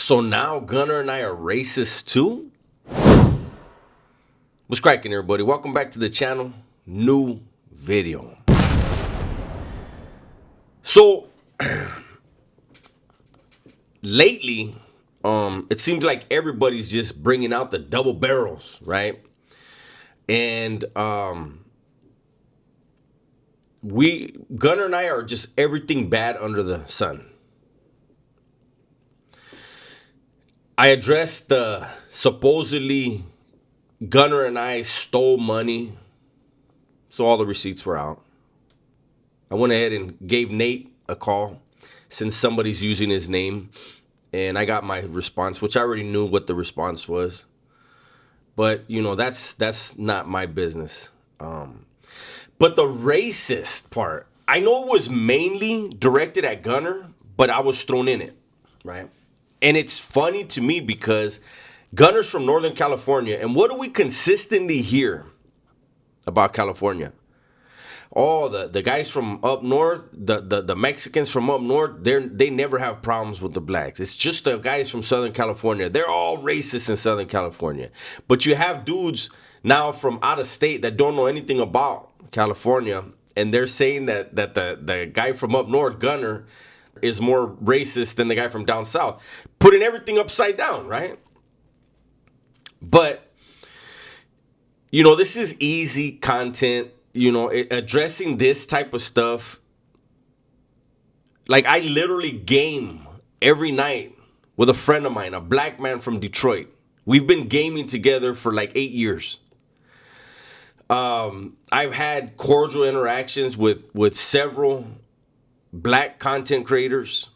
So now Gunner and I are racist too? What's cracking, everybody? Welcome back to the channel. New video. So lately, it seems like everybody's just bringing out the double barrels, right? And Gunner and I are just everything bad under the sun. I addressed the supposedly Gunner and I stole money, so all the receipts were out. I went ahead and gave Nate a call since somebody's using his name, and I got my response, which I already knew what the response was. But you know, that's not my business. But the racist part, I know it was mainly directed at Gunner, but I was thrown in it, right? And it's funny to me because Gunner's from Northern California, and what do we consistently hear about California? Oh, the guys from up north, the Mexicans from up north, they never have problems with the blacks. It's just the guys from Southern California. They're all racist in Southern California. But you have dudes now from out of state that don't know anything about California, and they're saying that the guy from up north, Gunner, is more racist than the guy from down south, putting everything upside down, right? But you know, this is easy content. You know, addressing this type of stuff. Like, I literally game every night with a friend of mine, a black man from Detroit. We've been gaming together for like 8 years. I've had cordial interactions with several black content creators.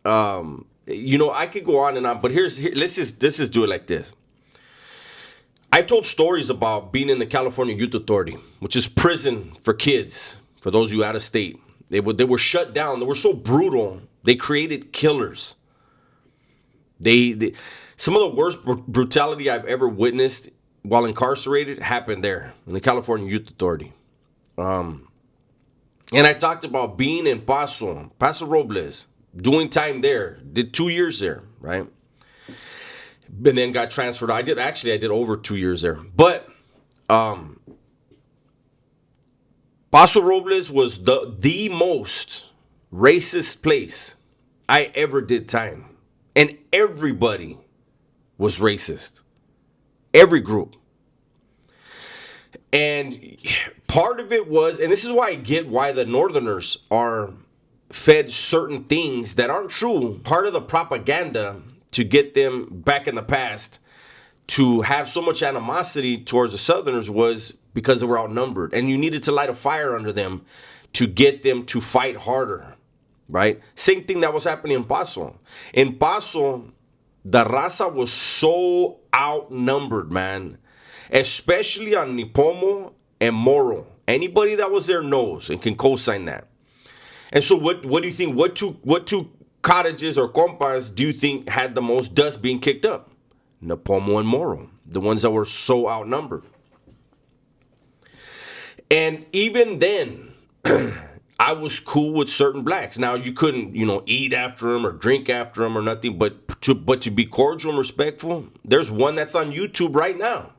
You know, I could go on and on, but let's just do it like this. I've told stories about being in the California Youth Authority, which is prison for kids, for those of you out of state. They were shut down. They were so brutal. They created killers. Some of the worst brutality I've ever witnessed while incarcerated happened there in the California Youth Authority. And I talked about being in Paso Robles, doing time there, did 2 years there, right? And then got transferred. I did over 2 years there. But Paso Robles was the most racist place I ever did time. And everybody was racist. Every group. And part of it was, and this is why I get why the Northerners are fed certain things that aren't true. Part of the propaganda to get them back in the past to have so much animosity towards the Southerners was because they were outnumbered, and you needed to light a fire under them to get them to fight harder, right? Same thing that was happening in Paso. In Paso, the raza was so outnumbered, man, especially on Nipomo and Morro. Anybody that was there knows and can co-sign that. And so what do you think? What two cottages or compas do you think had the most dust being kicked up? Nipomo and Morro, the ones that were so outnumbered. And even then, I was cool with certain blacks. Now, you couldn't, you know, eat after them or drink after them or nothing, but to be cordial and respectful. There's one that's on YouTube right now.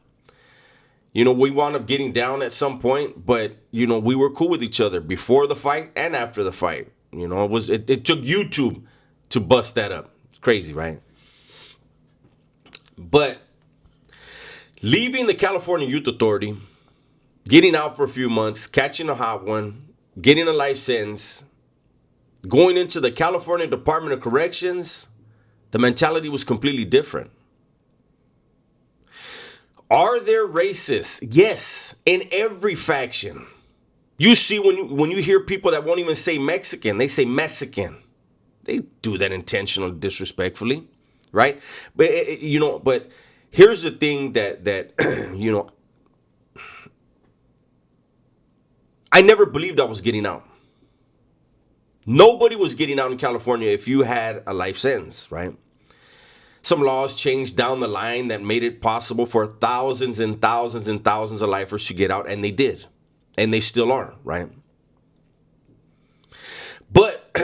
You know, we wound up getting down at some point, but you know, we were cool with each other before the fight and after the fight. You know, it took YouTube to bust that up. It's crazy, right? But leaving the California Youth Authority, getting out for a few months, catching a hot one, getting a life sentence, going into the California Department of Corrections, the mentality was completely different. Are there racists? Yes, in every faction. You see, when you hear people that won't even say Mexican, they say Mexican. They do that intentionally, disrespectfully, right? But you know, but here's the thing that you know, I never believed I was getting out. Nobody was getting out in California if you had a life sentence, right? Some laws changed down the line that made it possible for thousands and thousands and thousands of lifers to get out, and they did. And they still are, right? But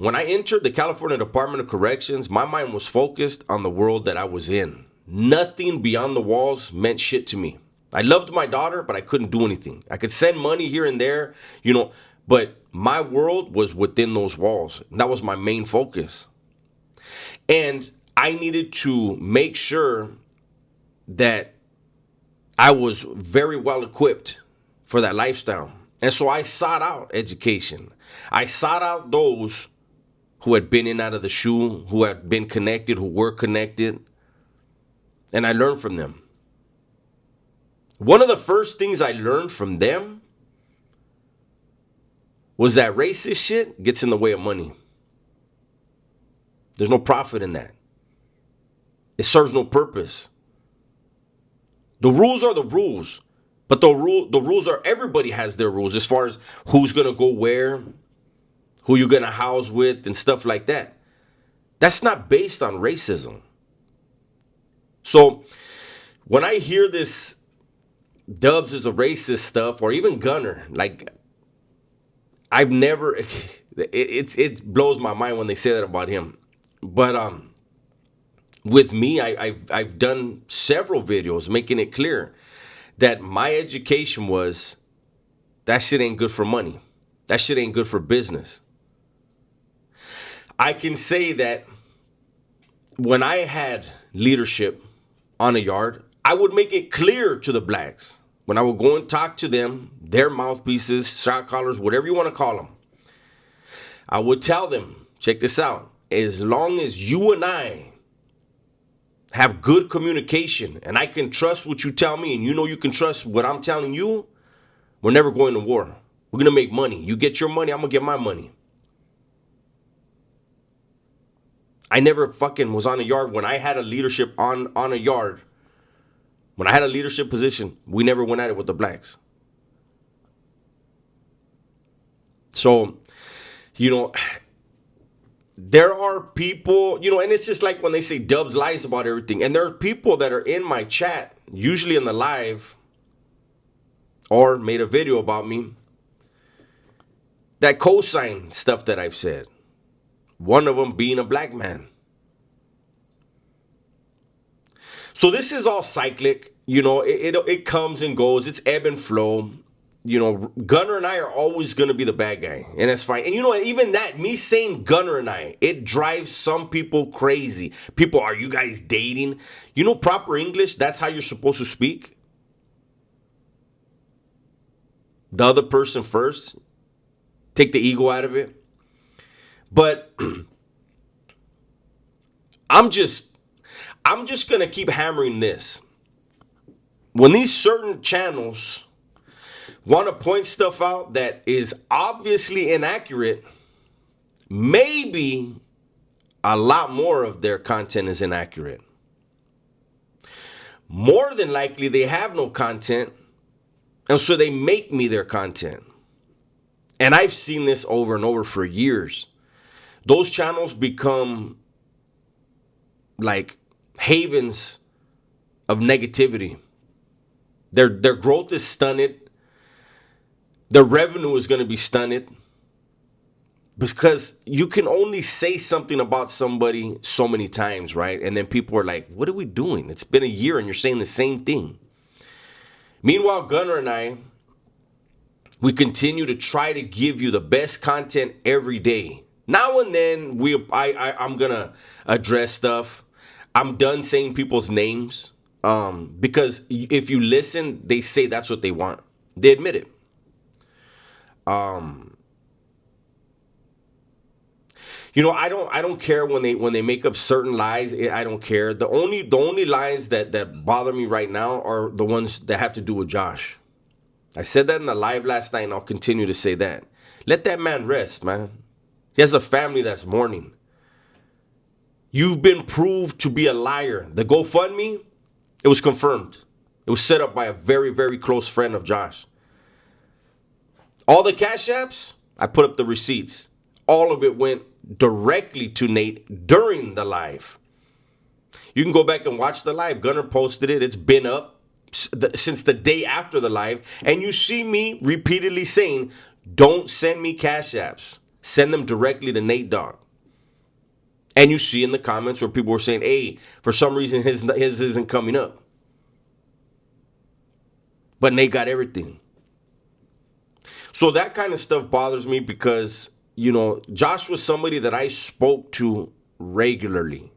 when I entered the California Department of Corrections, my mind was focused on the world that I was in. Nothing beyond the walls meant shit to me. I loved my daughter, but I couldn't do anything. I could send money here and there, but my world was within those walls. That was my main focus. And I needed to make sure that I was very well equipped for that lifestyle. And so I sought out education. I sought out those who had been in out of the shoe, who had been connected, who were connected, and I learned from them. One of the first things I learned from them was that racist shit gets in the way of money. There's no profit in that. It serves no purpose. The rules are the rules, but the rules are, everybody has their rules as far as who's going to go where, who you're going to house with, and stuff like that. That's not based on racism. So when I hear this Dubs is a racist stuff, or even Gunner, like, I've never, it blows my mind when they say that about him. But with me, I've done several videos making it clear that my education was, that shit ain't good for money. That shit ain't good for business. I can say that when I had leadership on a yard, I would make it clear to the blacks when I would go and talk to them, their mouthpieces, shot callers, whatever you want to call them. I would tell them, check this out, as long as you and I have good communication and I can trust what you tell me and you can trust what I'm telling you, we're never going to war. We're going to make money. You get your money, I'm going to get my money. I never fucking was on a yard when I had a leadership on a yard. When I had a leadership position, we never went at it with the blacks. So, there are people, and it's just like when they say Dubs lies about everything. And there are people that are in my chat, usually in the live, or made a video about me, that co-sign stuff that I've said. One of them being a black man. So this is all cyclic, it comes and goes. It's ebb and flow. Gunner and I are always going to be the bad guy, and that's fine. And even that, me saying Gunner and I, it drives some people crazy. People, are you guys dating? Proper English, that's how you're supposed to speak. The other person first. Take the ego out of it. But I'm just going to keep hammering this. When these certain channels want to point stuff out that is obviously inaccurate, maybe a lot more of their content is inaccurate. More than likely, they have no content, and so they make me their content. And I've seen this over and over for years. Those channels become like havens of negativity. Their growth is stunted. Their revenue is going to be stunted. Because you can only say something about somebody so many times, right? And then people are like, what are we doing? It's been a year and you're saying the same thing. Meanwhile, Gunner and I, we continue to try to give you the best content every day. Now and then, I'm going to address stuff. I'm done saying people's names. Because if you listen, they say that's what they want. They admit it. I don't care when they make up certain lies. I don't care. The only lies that bother me right now are the ones that have to do with Josh. I said that in the live last night, and I'll continue to say that. Let that man rest, man. He has a family that's mourning. You've been proved to be a liar. The GoFundMe, it was confirmed. It was set up by a very, very close friend of Josh. All the Cash Apps, I put up the receipts. All of it went directly to Nate during the live. You can go back and watch the live. Gunner posted it. It's been up since the day after the live. And you see me repeatedly saying, don't send me Cash Apps. Send them directly to Nate Dogg. And you see in the comments where people were saying, hey, for some reason his isn't coming up. But Nate got everything. So that kind of stuff bothers me because, you know, Josh was somebody that I spoke to regularly.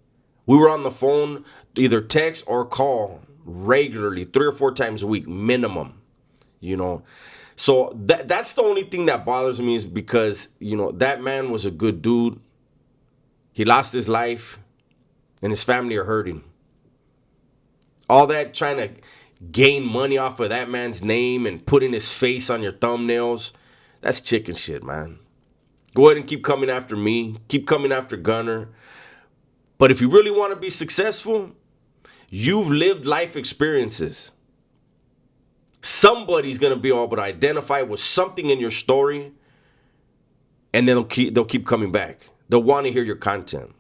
We were on the phone, either text or call regularly, 3 or 4 times a week, minimum, you know. So that's the only thing that bothers me, is because, you know, that man was a good dude. He lost his life and his family are hurting. All that trying to gain money off of that man's name and putting his face on your thumbnails, that's chicken shit, man. Go ahead and keep coming after me. Keep coming after Gunner. But if you really want to be successful, you've lived life experiences. Somebody's going to be able to identify with something in your story, and then they'll keep coming back. They'll want to hear your content.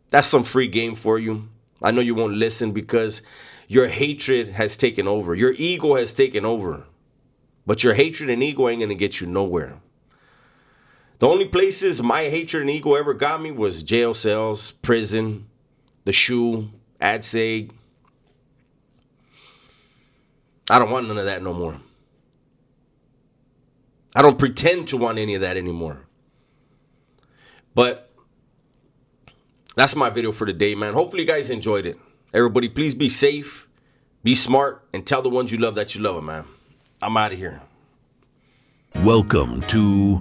That's some free game for you. I know you won't listen because your hatred has taken over. Your ego has taken over. But your hatred and ego ain't going to get you nowhere. The only places my hatred and ego ever got me was jail cells, prison, the shoe, AdSeg. I don't want none of that no more. I don't pretend to want any of that anymore. But that's my video for today, man. Hopefully you guys enjoyed it. Everybody, please be safe, be smart, and tell the ones you love that you love them, man. I'm out of here. Welcome to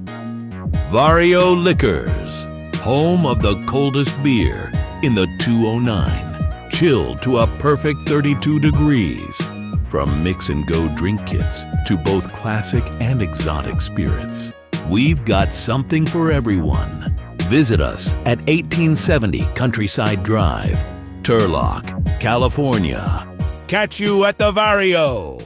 Vario Liquors, home of the coldest beer in the 209. Chilled to a perfect 32 degrees. From mix-and-go drink kits to both classic and exotic spirits, we've got something for everyone. Visit us at 1870 Countryside Drive, Turlock, California. Catch you at the Vario.